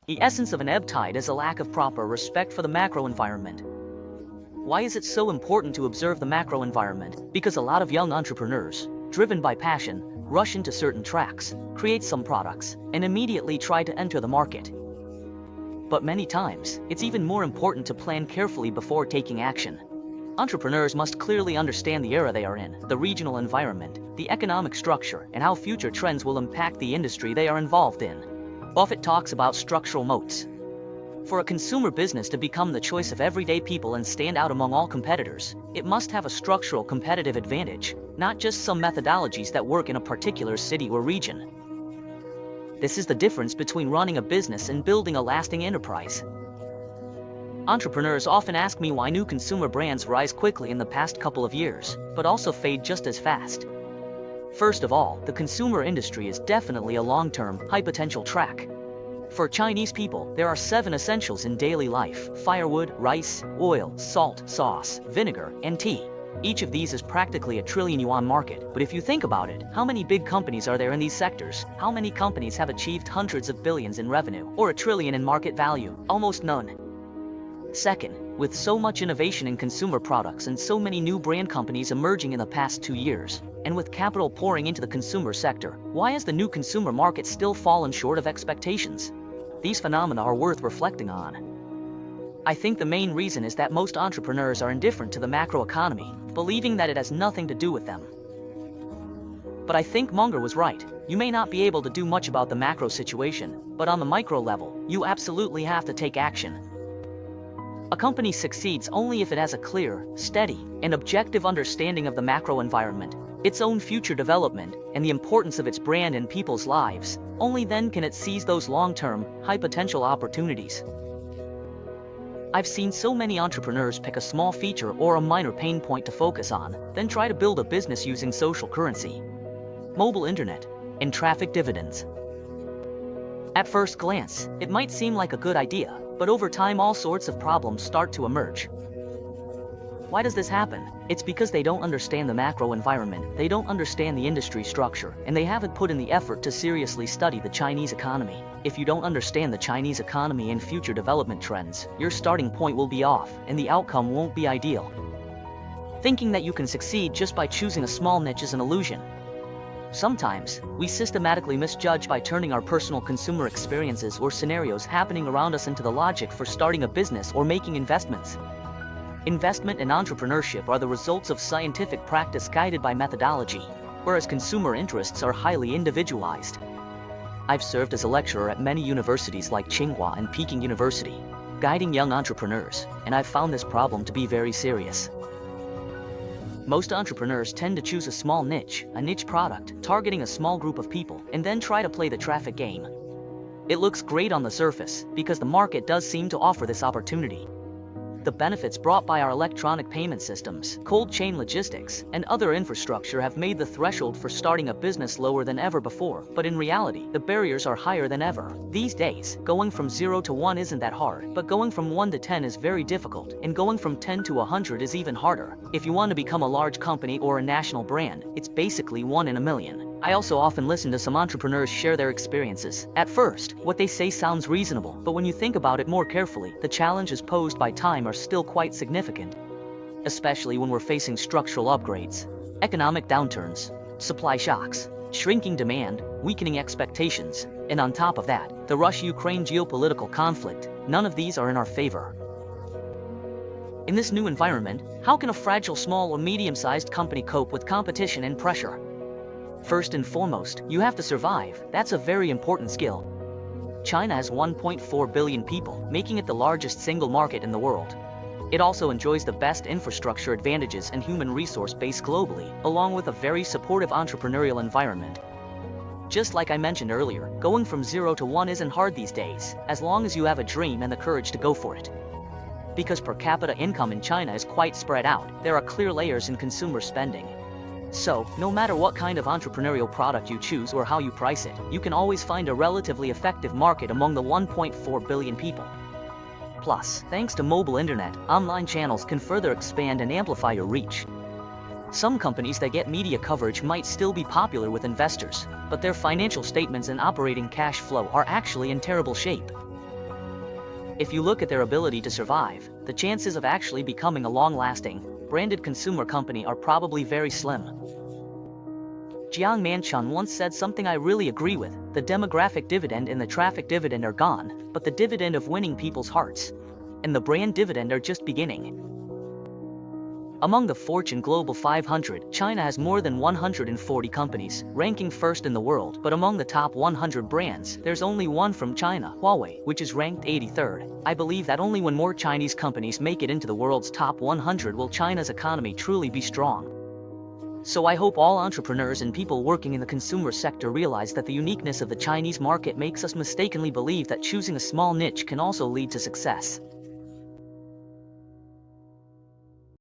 The essence of an ebb tide is a lack of proper respect for the macro environment. Why is it so important to observe the macro environment? Because a lot of young entrepreneurs, driven by passion, rush into certain tracks, create some products, and immediately try to enter the market. But many times, it's even more important to plan carefully before taking action. Entrepreneurs must clearly understand the era they are in, the regional environment, the economic structure, and how future trends will impact the industry they are involved in. Buffett talks about structural moats. For a consumer business to become the choice of everyday people and stand out among all competitors, it must have a structural competitive advantage, not just some methodologies that work in a particular city or region. This is the difference between running a business and building a lasting enterprise. Entrepreneurs often ask me why new consumer brands rise quickly in the past couple of years, but also fade just as fast. First of all, the consumer industry is definitely a long-term, high-potential track. For Chinese people, there are 7 essentials in daily life: firewood, rice, oil, salt, sauce, vinegar, and tea. Each of these is practically a trillion-yuan market, but if you think about it, how many big companies are there in these sectors? How many companies have achieved hundreds of billions in revenue, or $1 trillion in market value? Almost none. Second, with so much innovation in consumer products and so many new brand companies emerging in the past 2 years, and with capital pouring into the consumer sector, why has the new consumer market still fallen short of expectations? These phenomena are worth reflecting on. I think the main reason is that most entrepreneurs are indifferent to the macroeconomy, believing that it has nothing to do with them. But I think Munger was right. You may not be able to do much about the macro situation, but on the micro level, you absolutely have to take action. A company succeeds only if it has a clear, steady, and objective understanding of the macro environment, its own future development, and the importance of its brand in people's lives. Only then can it seize those long-term, high-potential opportunities. I've seen so many entrepreneurs pick a small feature or a minor pain point to focus on, then try to build a business using social currency, mobile internet, and traffic dividends. At first glance, it might seem like a good idea, but over time all sorts of problems start to emerge. Why does this happen? It's because they don't understand the macro environment, they don't understand the industry structure, and they haven't put in the effort to seriously study the Chinese economy. If you don't understand the Chinese economy and future development trends, your starting point will be off, and the outcome won't be ideal. Thinking that you can succeed just by choosing a small niche is an illusion. Sometimes, we systematically misjudge by turning our personal consumer experiences or scenarios happening around us into the logic for starting a business or making investments. Investment and entrepreneurship are the results of scientific practice guided by methodology, whereas consumer interests are highly individualized. I've served as a lecturer at many universities like Tsinghua and Peking University, guiding young entrepreneurs, and I've found this problem to be very serious. Most entrepreneurs tend to choose a small niche, a niche product, targeting a small group of people, and then try to play the traffic game. It looks great on the surface, because the market does seem to offer this opportunity. The benefits brought by our electronic payment systems, cold chain logistics, and other infrastructure have made the threshold for starting a business lower than ever before, but in reality, the barriers are higher than ever. These days, going from 0 to 1 isn't that hard, but going from 1 to 10 is very difficult, and going from 10 to 100 is even harder. If you want to become a large company or a national brand, it's basically 1 in a million. I also often listen to some entrepreneurs share their experiences. At first, what they say sounds reasonable, but when you think about it more carefully, the challenges posed by time are still quite significant. Especially when we're facing structural upgrades, economic downturns, supply shocks, shrinking demand, weakening expectations, and on top of that, the Russia-Ukraine geopolitical conflict. None of these are in our favor. In this new environment, how can a fragile small or medium-sized company cope with competition and pressure? First and foremost, you have to survive. That's a very important skill. China has 1.4 billion people, making it the largest single market in the world. It also enjoys the best infrastructure advantages and human resource base globally, along with a very supportive entrepreneurial environment. Just like I mentioned earlier, going from 0 to 1 isn't hard these days, as long as you have a dream and the courage to go for it. Because per capita income in China is quite spread out, there are clear layers in consumer spending. So, no matter what kind of entrepreneurial product you choose or how you price it, you can always find a relatively effective market among the 1.4 billion people. Plus, thanks to mobile internet, online channels can further expand and amplify your reach. Some companies that get media coverage might still be popular with investors, but their financial statements and operating cash flow are actually in terrible shape. If you look at their ability to survive, the chances of actually becoming a long-lasting, branded consumer company are probably very slim. Jiang Manchun once said something I really agree with: the demographic dividend and the traffic dividend are gone, but the dividend of winning people's hearts and the brand dividend are just beginning. Among the Fortune Global 500, China has more than 140 companies, ranking first in the world, but among the top 100 brands, there's only one from China, Huawei, which is ranked 83rd. I believe that only when more Chinese companies make it into the world's top 100 will China's economy truly be strong. So I hope all entrepreneurs and people working in the consumer sector realize that the uniqueness of the Chinese market makes us mistakenly believe that choosing a small niche can also lead to success.